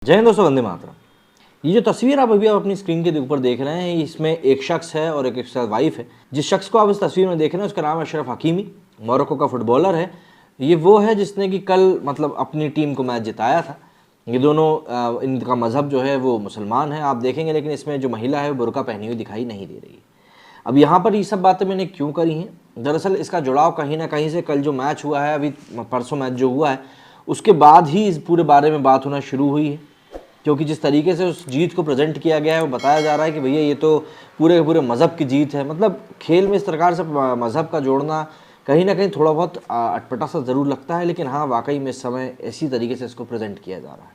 जय हिंद दोस्तों, वंदे मातरम। ये जो तस्वीर आप अभी अपनी स्क्रीन के ऊपर देख रहे हैं, इसमें एक शख्स है और एक वाइफ है। जिस शख्स को आप इस तस्वीर में देख रहे हैं उसका नाम अशरफ हकीमी, मोरक्को का फुटबॉलर है। ये वो है जिसने कि कल अपनी टीम को मैच जिताया था। ये दोनों इनका मज़हब जो है वो मुसलमान है, आप देखेंगे, लेकिन इसमें जो महिला है वो बुर्का पहनी हुई दिखाई नहीं दे रही है। अब यहाँ पर ये सब बातें मैंने क्यों करी हैं? दरअसल इसका जुड़ाव कहीं ना कहीं से कल जो मैच हुआ है, अभी परसों मैच जो हुआ है, उसके बाद ही इस पूरे बारे में बात होना शुरू हुई है। क्योंकि जिस तरीके से उस जीत को प्रेजेंट किया गया है, वो बताया जा रहा है कि भैया ये तो पूरे पूरे मज़हब की जीत है। खेल में इस प्रकार से मज़हब का जोड़ना कहीं ना कहीं थोड़ा बहुत अटपटा सा ज़रूर लगता है, लेकिन हाँ, वाकई में इस समय इसी तरीके से इसको प्रेजेंट किया जा रहा है।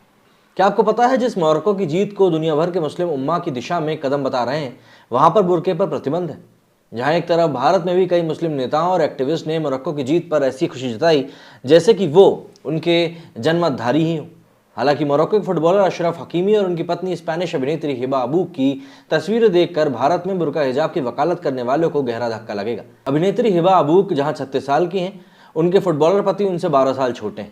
क्या आपको पता है, जिस मोरक्को की जीत को दुनिया भर के मुस्लिम उम्मा की दिशा में कदम बता रहे हैं, वहाँ पर बुर्के पर प्रतिबंध है। जहाँ एक तरफ भारत में भी कई मुस्लिम नेताओं और एक्टिविस्ट ने मोरक्को की जीत पर ऐसी खुशी जताई जैसे कि वो उनके जन्मधारी ही हों। हालांकि मोरक्को के फुटबॉलर अशरफ हकीमी और उनकी पत्नी स्पेनिश अभिनेत्री हिबा अबूक की तस्वीरें देखकर भारत में बुर्का हिजाब की वकालत करने वालों को गहरा धक्का लगेगा। अभिनेत्री हिबा अबूक जहां 36 साल की हैं, उनके फुटबॉलर पति उनसे 12 साल छोटे हैं।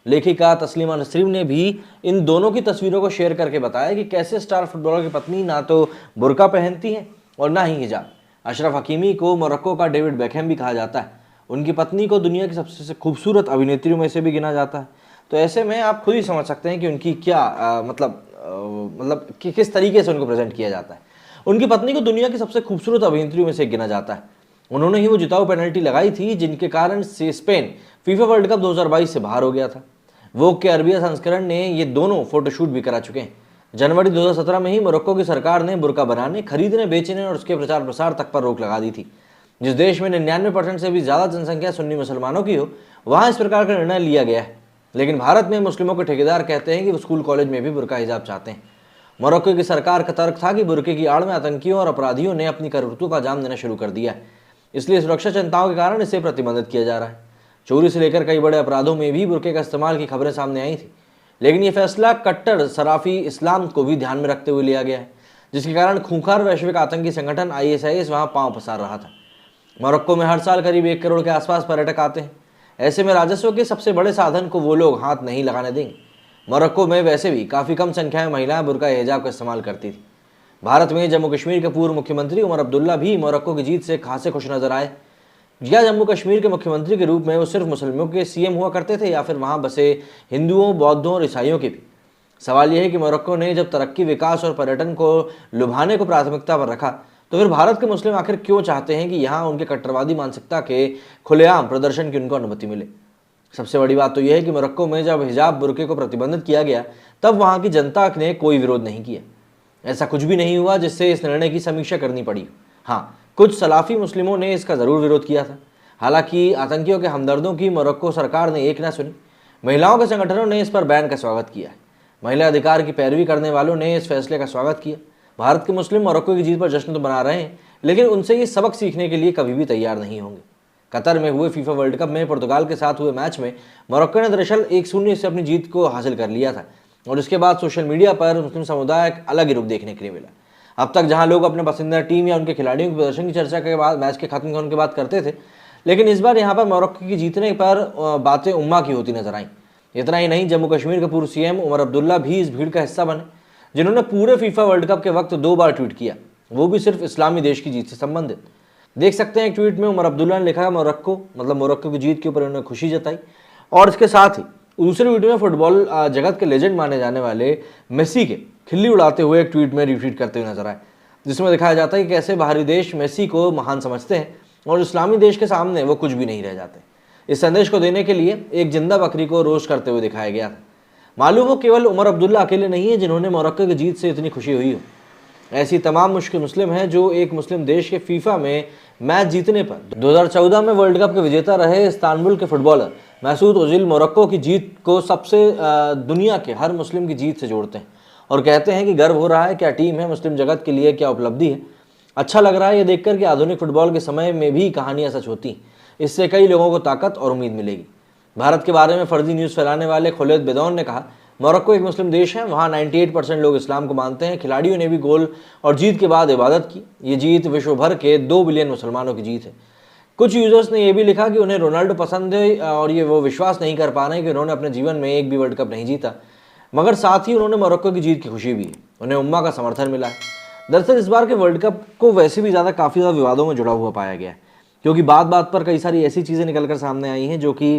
लेखिका तस्लीमा नसरीन ने भी इन दोनों की तस्वीरों को शेयर करके बताया कि कैसे स्टार फुटबॉलर की पत्नी ना तो बुर्का पहनती है और ना ही हिजाब। अशरफ हकीमी को मोरक्को का डेविड बेकहम भी कहा जाता है। उनकी पत्नी को दुनिया की सबसे खूबसूरत अभिनेत्रियों में से भी गिना जाता है। तो ऐसे में आप खुद ही समझ सकते हैं कि उनकी क्या किस तरीके से उनको प्रेजेंट किया जाता है। उनकी पत्नी को दुनिया की सबसे खूबसूरत अभिनेत्रियों में से गिना जाता है। उन्होंने ही वो जिताऊ पेनल्टी लगाई थी जिनके कारण से स्पेन फीफा वर्ल्ड कप 2022 से बाहर हो गया था। वोग के अरबिया संस्करण ने ये दोनों फोटोशूट भी करा चुके हैं। जनवरी 2017 में ही मोरक्को की सरकार ने बुर्का बनाने, खरीदने, बेचने और उसके प्रचार प्रसार तक पर रोक लगा दी थी। जिस देश में 99% से भी ज़्यादा जनसंख्या सुन्नी मुसलमानों की हो, वहाँ इस प्रकार का निर्णय लिया गया है। लेकिन भारत में मुस्लिमों के ठेकेदार कहते हैं कि वो स्कूल कॉलेज में भी बुर्का हिजाब चाहते हैं। मोरक्को की सरकार का तर्क था कि बुर्के की आड़ में आतंकियों और अपराधियों ने अपनी करतूतों का अंजाम देना शुरू कर दिया है, इसलिए सुरक्षा चिंताओं के कारण इसे प्रतिबंधित किया जा रहा है। चोरी से लेकर कई बड़े अपराधों में भी बुर्के का इस्तेमाल की खबरें सामने आई थी, लेकिन ये फैसला कट्टर सराफी इस्लाम को भी ध्यान में रखते हुए लिया गया है, जिसके कारण खूंखार वैश्विक आतंकी संगठन ISIS वहाँ पांव पसार रहा था। मोरक्को में हर साल करीब 1 करोड़ के आसपास पर्यटक आते हैं। ऐसे में राजस्व के सबसे बड़े साधन को वो लोग हाथ नहीं लगाने देंगे। मोरक्को में वैसे भी काफ़ी कम संख्या में महिलाएं बुर्का हिजाब का इस्तेमाल करती थी। भारत में जम्मू कश्मीर के पूर्व मुख्यमंत्री उमर अब्दुल्ला भी मोरक्को की जीत से खासे खुश नजर आए। क्या जम्मू कश्मीर के मुख्यमंत्री के रूप में वो सिर्फ मुसलमानों के CM हुआ करते थे या फिर वहाँ बसे हिंदुओं, बौद्धों और ईसाइयों के भी? सवाल यह है कि मोरक्को ने जब तरक्की, विकास और पर्यटन को लुभाने को प्राथमिकता पर रखा, तो फिर भारत के मुस्लिम आखिर क्यों चाहते हैं कि यहाँ उनके कट्टरवादी मानसिकता के खुलेआम प्रदर्शन की उनको अनुमति मिले? सबसे बड़ी बात तो यह है कि मोरक्को में जब हिजाब, बुर्के को प्रतिबंधित किया गया, तब वहाँ की जनता ने कोई विरोध नहीं किया। ऐसा कुछ भी नहीं हुआ जिससे इस निर्णय की समीक्षा करनी पड़ी। हाँ, कुछ सलाफी मुस्लिमों ने इसका ज़रूर विरोध किया था। हालांकि आतंकियों के हमदर्दों की मोरक्को सरकार ने एक न सुनी। महिलाओं के संगठनों ने इस पर बैन का स्वागत किया। महिला अधिकार की पैरवी करने वालों ने इस फैसले का स्वागत किया। भारत के मुस्लिम मोरक्को की जीत पर जश्न तो मना रहे हैं, लेकिन उनसे ये सबक सीखने के लिए कभी भी तैयार नहीं होंगे। कतर में हुए फीफा वर्ल्ड कप में पुर्तगाल के साथ हुए मैच में मोरक्को ने दरअसल 1-0 से अपनी जीत को हासिल कर लिया था, और इसके बाद सोशल मीडिया पर मुस्लिम समुदाय एक अलग ही रुख देखने के लिए मिला। अब तक जहां लोग अपने पसंदीदा टीम या उनके खिलाड़ियों के प्रदर्शन की चर्चा के बाद मैच के खत्म होने के बाद करते थे, लेकिन इस बार यहाँ पर मोरक्को की जीतने पर बातें उम्मा की होती नजर आईं। इतना ही नहीं, जम्मू कश्मीर के पूर्व CM उमर अब्दुल्ला भी इस भीड़ का हिस्सा बने, जिन्होंने पूरे फीफा वर्ल्ड कप के वक्त 2 बार ट्वीट किया, वो भी सिर्फ इस्लामी देश की जीत से संबंधित। देख सकते हैं एक ट्वीट में उमर अब्दुल्ला ने लिखा मोरक्को की जीत के ऊपर उन्होंने खुशी जताई, और इसके साथ ही दूसरे वीडियो में फुटबॉल जगत के लेजेंड माने जाने वाले मेसी के खिल्ली उड़ाते हुए एक ट्वीट में रिट्वीट करते हुए नजर आए, जिसमें दिखाया जाता है कि कैसे बाहरी देश मेसी को महान समझते हैं और इस्लामी देश के सामने वो कुछ भी नहीं रह जाते। इस संदेश को देने के लिए एक जिंदा बकरी को रोस्ट करते हुए दिखाया गया था। मालूम हो केवल उमर अब्दुल्ला अकेले नहीं है जिन्होंने मोरक्को की जीत से इतनी खुशी हुई हो। ऐसी तमाम मुश्किल मुस्लिम हैं जो एक मुस्लिम देश के फीफा में मैच जीतने पर 2014 में वर्ल्ड कप के विजेता रहे इस्तांबुल के फुटबॉलर मैसूद ओजिल मोरक्को की जीत को सबसे दुनिया के हर मुस्लिम की जीत से जोड़ते हैं और कहते हैं कि गर्व हो रहा है, क्या टीम है, मुस्लिम जगत के लिए क्या उपलब्धि है। अच्छा लग रहा है ये देखकर कि आधुनिक फुटबॉल के समय में भी कहानियां सच होती। इससे कई लोगों को ताकत और उम्मीद मिलेगी। भारत के बारे में फर्जी न्यूज़ फैलाने वाले खुलैद बेदौन ने कहा, मोरक्को एक मुस्लिम देश है, वहाँ 98% लोग इस्लाम को मानते हैं। खिलाड़ियों ने भी गोल और जीत के बाद इबादत की। ये जीत विश्व भर के 2 बिलियन मुसलमानों की जीत है। कुछ यूजर्स ने यह भी लिखा कि उन्हें रोनाल्डो पसंद है और ये वो विश्वास नहीं कर पा रहे हैं कि उन्होंने अपने जीवन में एक भी वर्ल्ड कप नहीं जीता। मगर साथ ही उन्होंने मोरक्को की जीत की खुशी भी है, उन्हें उम्मा का समर्थन मिला है। दरअसल इस बार के वर्ल्ड कप को वैसे भी काफ़ी ज़्यादा विवादों में जुड़ा हुआ पाया गया है, क्योंकि बात बात पर कई सारी ऐसी चीज़ें निकल कर सामने आई हैं जो कि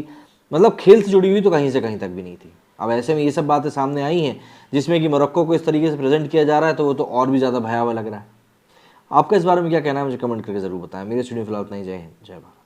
मतलब खेल से जुड़ी हुई तो कहीं से कहीं तक भी नहीं थी। अब ऐसे में ये सब बातें सामने आई हैं जिसमें कि मोरक्को को इस तरीके से प्रेजेंट किया जा रहा है, तो वो तो और भी ज़्यादा भयावह लग रहा है। आपका इस बारे में क्या कहना है मुझे कमेंट करके ज़रूर बताएं। मेरे स्टूडियो फिलहाल इतना ही। जय हिंद, जय भारत।